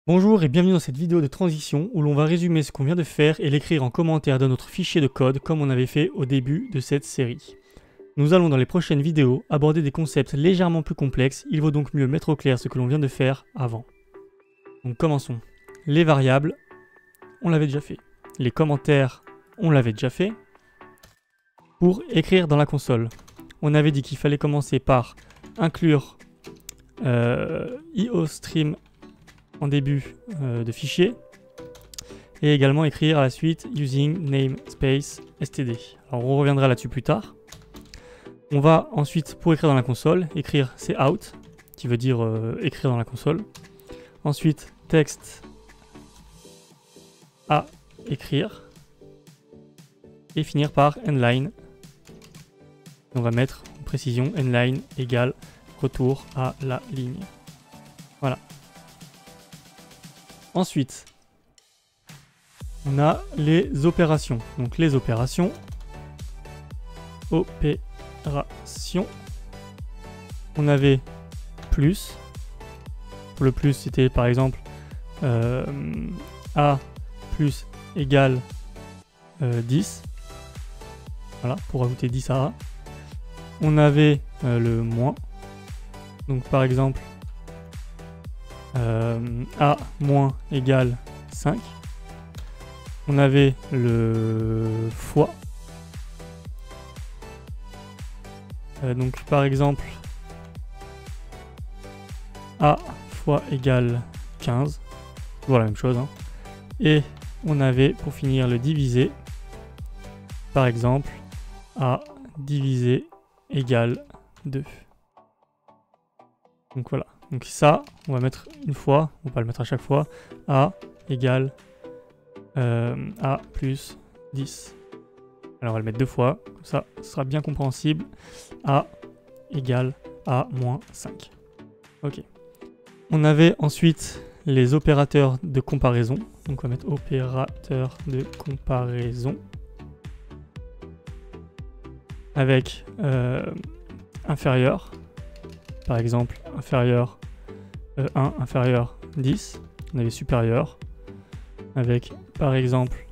Bonjour et bienvenue dans cette vidéo de transition où l'on va résumer ce qu'on vient de faire et l'écrire en commentaire dans notre fichier de code comme on avait fait au début de cette série. Nous allons dans les prochaines vidéos aborder des concepts légèrement plus complexes, il vaut donc mieux mettre au clair ce que l'on vient de faire avant. Donc commençons. Les variables, on l'avait déjà fait. Les commentaires, on l'avait déjà fait. Pour écrire dans la console, on avait dit qu'il fallait commencer par inclure IOStream en début de fichier et également écrire à la suite using namespace std. Alors on reviendra là-dessus plus tard. On va ensuite, pour écrire dans la console, écrire cout qui veut dire écrire dans la console. Ensuite texte à écrire et finir par endline. On va mettre en précision endline égale retour à la ligne. Voilà. Ensuite, on a les opérations. Donc les opérations. On avait plus. Pour le plus, c'était par exemple A plus égale 10. Voilà, pour ajouter 10 à A. On avait le moins. Donc par exemple, A moins égale 5. On avait le fois. Donc par exemple, A fois égale 15. Voilà la même chose. Hein. Et on avait pour finir le divisé. Par exemple, A divisé égale 2. Donc voilà. Donc ça, on va mettre une fois, on va pas le mettre à chaque fois. A égale A plus 10. Alors on va le mettre deux fois, comme ça ce sera bien compréhensible. A égale A moins 5. Ok. On avait ensuite les opérateurs de comparaison. Donc on va mettre opérateur de comparaison. Avec inférieur. Par exemple, inférieur 1, inférieur 10. On avait supérieur. Avec, par exemple,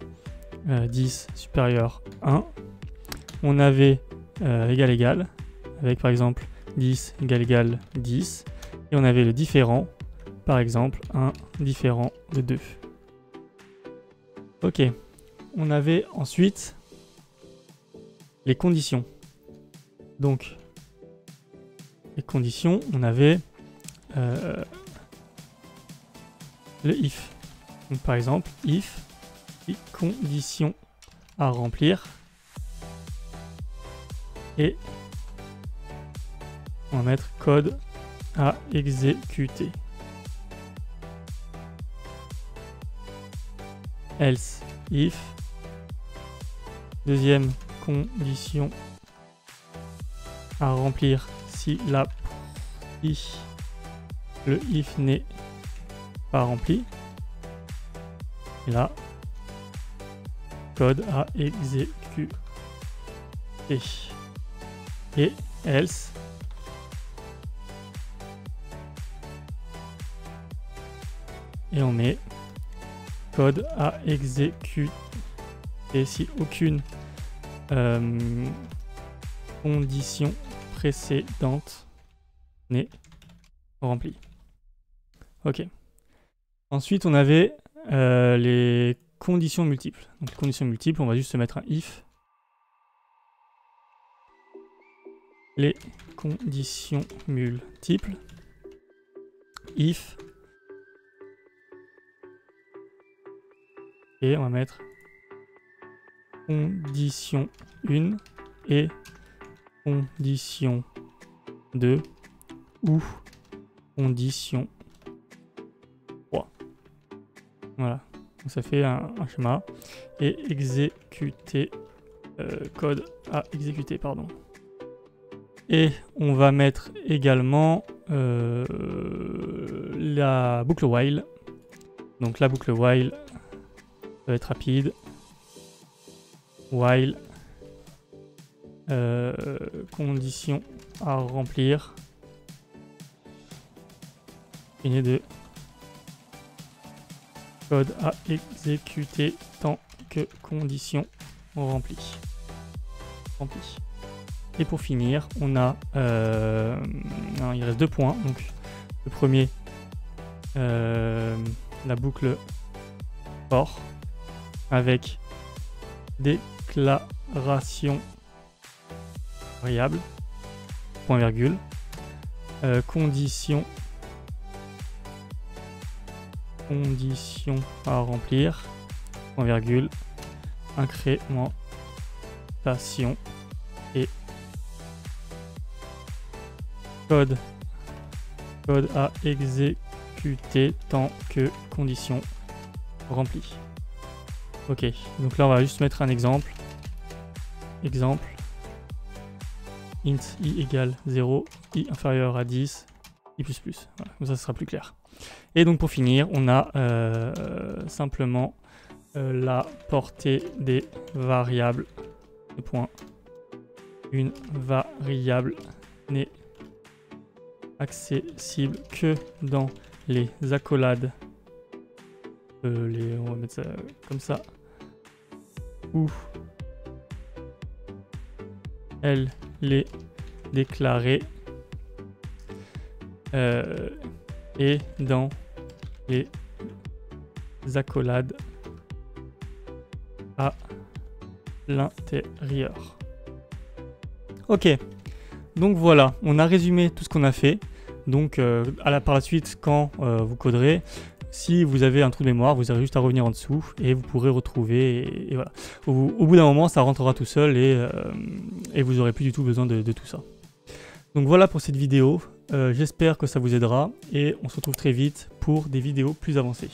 10 supérieur 1. On avait égal égal. Avec, par exemple, 10 égal 10. Et on avait le différent. Par exemple, 1 différent de 2. Ok. On avait ensuite les conditions. Donc, les conditions, on avait le if. Donc par exemple, if, condition à remplir. Et on va mettre code à exécuter. Else, if, deuxième condition à remplir si le if n'est pas rempli. Et là, code à exécuter. Et else. Et on met code à exécuter si aucune condition précédente n'est remplie. Ok. Ensuite, on avait les conditions multiples. Donc les conditions multiples, on va juste se mettre un if. Les conditions multiples. If. Et on va mettre condition 1 et condition 2 ou condition 3. Voilà, donc ça fait un schéma. Et exécuter, code à exécuter, pardon. Et on va mettre également la boucle while. Donc la boucle while va être rapide. While condition à remplir. Fini de Code à exécuter tant que conditions remplies. Et pour finir, on a... non, il reste 2 points. Donc le premier, la boucle for avec déclaration variable, point virgule, condition à remplir, point virgule, incrémentation et code à exécuter tant que condition remplie. Ok, donc là on va juste mettre un exemple. Exemple, int i égale 0, i inférieur à 10, i++. Voilà, comme ça, ce sera plus clair. Et donc pour finir, on a simplement la portée des variables. Point. Une variable n'est accessible que dans les accolades. On va mettre ça comme ça. Où elle est déclarée et dans les accolades à l'intérieur. Ok, donc voilà, on a résumé tout ce qu'on a fait. Donc par la suite, quand vous coderez, si vous avez un trou de mémoire, vous avez juste à revenir en dessous et vous pourrez retrouver. Et voilà. Au bout d'un moment, ça rentrera tout seul et vous n'aurez plus du tout besoin de tout ça. Donc voilà pour cette vidéo. J'espère que ça vous aidera et on se retrouve très vite pour des vidéos plus avancées.